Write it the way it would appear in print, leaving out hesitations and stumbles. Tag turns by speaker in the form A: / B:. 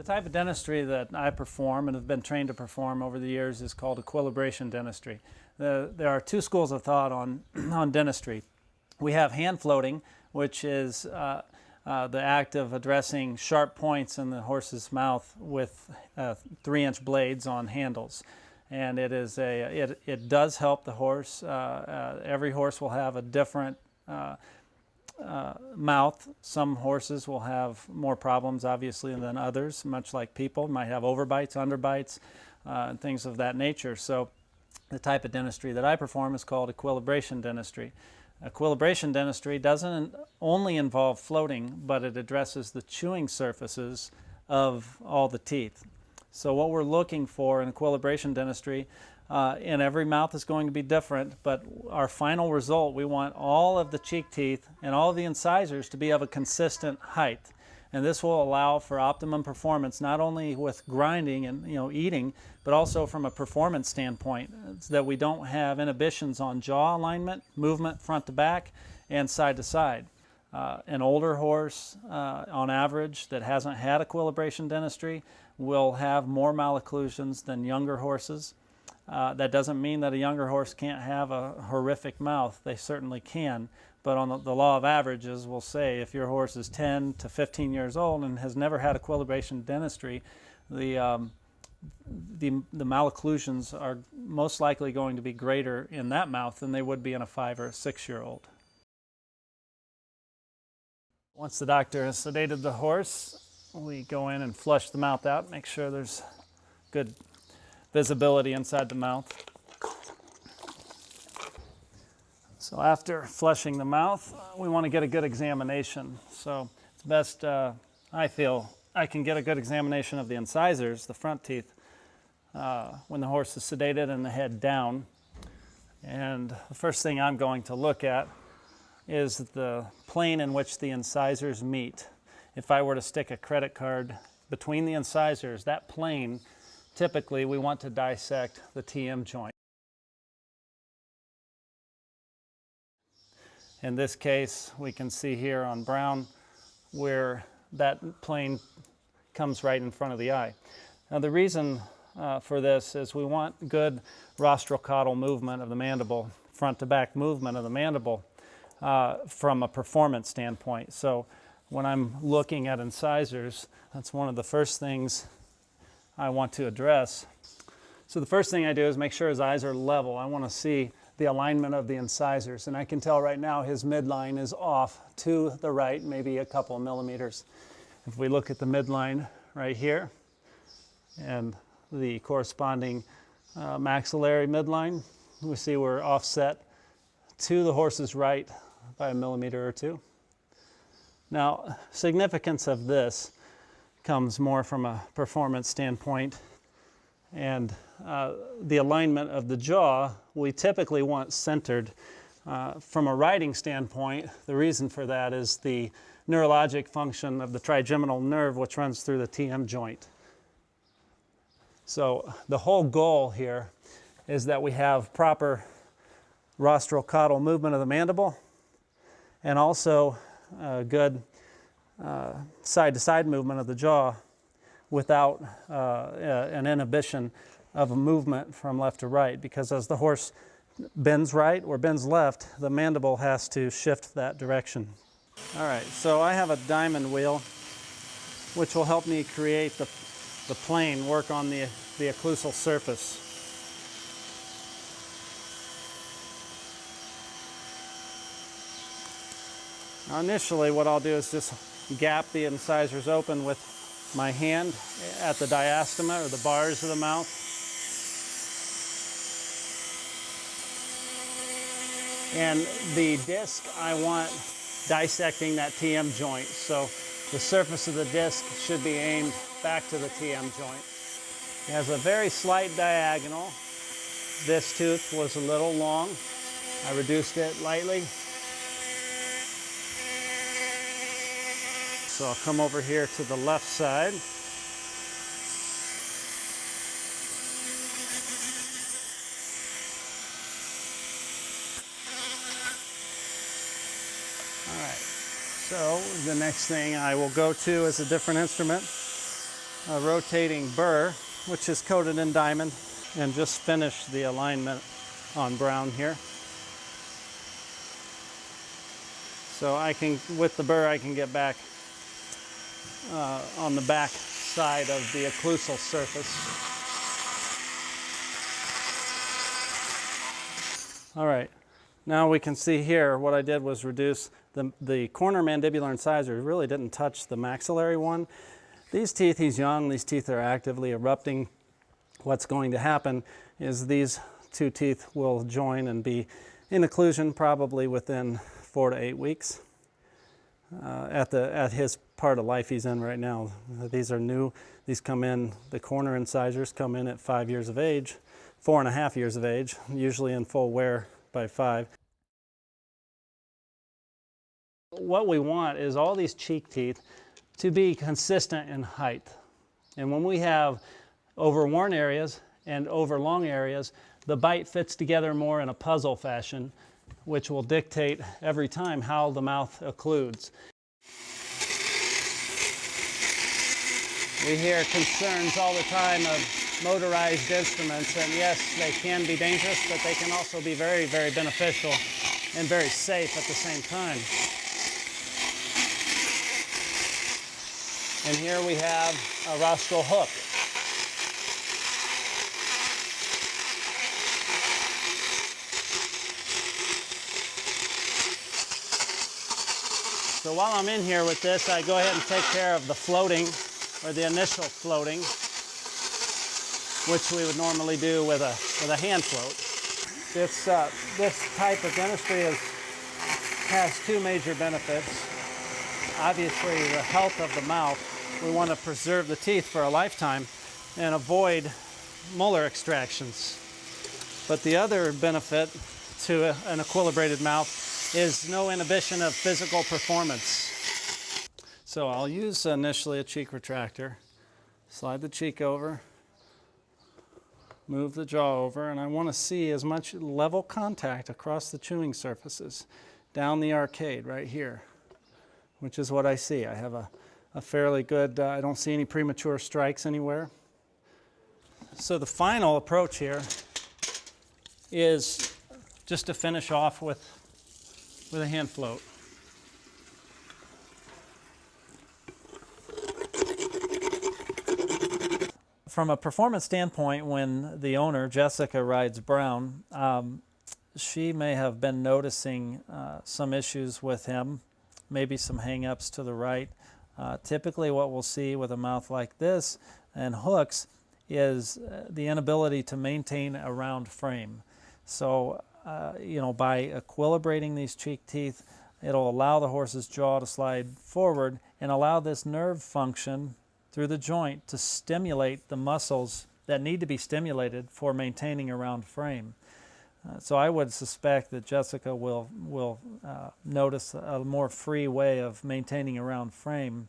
A: The type of dentistry that I perform and have been trained to perform over the years is called equilibration dentistry. There are two schools of thought on, on dentistry. We have hand floating, which is the act of addressing sharp points in the horse's mouth with 3-inch blades on handles. And it does help the horse. Every horse will have a different mouth. Some horses will have more problems, obviously, than others, much like people might have overbites, underbites, and things of that nature. So the type of dentistry that I perform is called equilibration dentistry. Equilibration dentistry doesn't only involve floating, but it addresses the chewing surfaces of all the teeth. So what we're looking for in equilibration dentistry, and every mouth is going to be different, but our final result, we want all of the cheek teeth and all of the incisors to be of a consistent height. And this will allow for optimum performance, not only with grinding and eating, but also from a performance standpoint, so that we don't have inhibitions on jaw alignment, movement front to back, and side to side. An older horse, on average, that hasn't had equilibration dentistry will have more malocclusions than younger horses. That doesn't mean that a younger horse can't have a horrific mouth. They certainly can. But on the law of averages, we'll say if your horse is 10 to 15 years old and has never had equilibration dentistry, the malocclusions are most likely going to be greater in that mouth than they would be in a 5 or a 6-year-old. Once the doctor has sedated the horse, we go in and flush the mouth out, make sure there's good visibility inside the mouth. So after flushing the mouth, we want to get a good examination. So it's best, I feel, I can get a good examination of the incisors, the front teeth, when the horse is sedated and the head down. And the first thing I'm going to look at is the plane in which the incisors meet. If I were to stick a credit card between the incisors, that plane, typically we want to dissect the TM joint. In this case, we can see here on brown where that plane comes right in front of the eye. Now the reason for this is we want good rostrocaudal movement of the mandible, front to back movement of the mandible from a performance standpoint. So when I'm looking at incisors, that's one of the first things I want to address. So the first thing I do is make sure his eyes are level. I want to see the alignment of the incisors, and I can tell right now his midline is off to the right, maybe a couple of millimeters. If we look at the midline right here and the corresponding maxillary midline, we see we're offset to the horse's right by a millimeter or two. Now, significance of this comes more from a performance standpoint, and the alignment of the jaw we typically want centered. From a riding standpoint, the reason for that is the neurologic function of the trigeminal nerve, which runs through the TM joint. So the whole goal here is that we have proper rostrocaudal movement of the mandible and also good side-to-side movement of the jaw without an inhibition of a movement from left to right, because as the horse bends right or bends left, the mandible has to shift that direction. All right, so I have a diamond wheel which will help me create the plane, work on the occlusal surface. Now initially what I'll do is just gap the incisors open with my hand at the diastema or the bars of the mouth. And the disc, I want dissecting that TM joint. So the surface of the disc should be aimed back to the TM joint. It has a very slight diagonal. This tooth was a little long. I reduced it lightly. So I'll come over here to the left side. All right, so the next thing I will go to is a different instrument. a rotating burr, which is coated in diamond, and just finish the alignment on Brown here. So I can, with the burr, I can get back on the back side of the occlusal surface. All right, now we can see here what I did was reduce the corner mandibular incisors. Really didn't touch the maxillary one. These teeth, he's young, these teeth are actively erupting. What's going to happen is these two teeth will join and be in occlusion probably within 4 to 8 weeks. At his part of life he's in right now. These are new. These come in, the corner incisors come in at 5 years of age, 4.5 years of age, usually in full wear by 5. What we want is all these cheek teeth to be consistent in height. And when we have overworn areas and overlong areas, the bite fits together more in a puzzle fashion, which will dictate every time how the mouth occludes. We hear concerns all the time of motorized instruments, and yes, they can be dangerous, but they can also be very, very beneficial and very safe at the same time. And here we have a rostral hook. So while I'm in here with this, I go ahead and take care of the floating, or the initial floating, which we would normally do with a hand float. This type of dentistry has two major benefits. Obviously, the health of the mouth. We want to preserve the teeth for a lifetime and avoid molar extractions. But the other benefit to an equilibrated mouth is no inhibition of physical performance. So I'll use initially a cheek retractor, slide the cheek over, move the jaw over, and I want to see as much level contact across the chewing surfaces down the arcade right here, which is what I see. I have a fairly good, I don't see any premature strikes anywhere. So the final approach here is just to finish off with a hand float. From a performance standpoint, when the owner, Jessica, rides Brown, she may have been noticing some issues with him, maybe some hang-ups to the right. Typically what we'll see with a mouth like this and hooks is the inability to maintain a round frame. So you know, by equilibrating these cheek teeth, it'll allow the horse's jaw to slide forward and allow this nerve function through the joint to stimulate the muscles that need to be stimulated for maintaining a round frame. So I would suspect that Jessica will notice a more free way of maintaining a round frame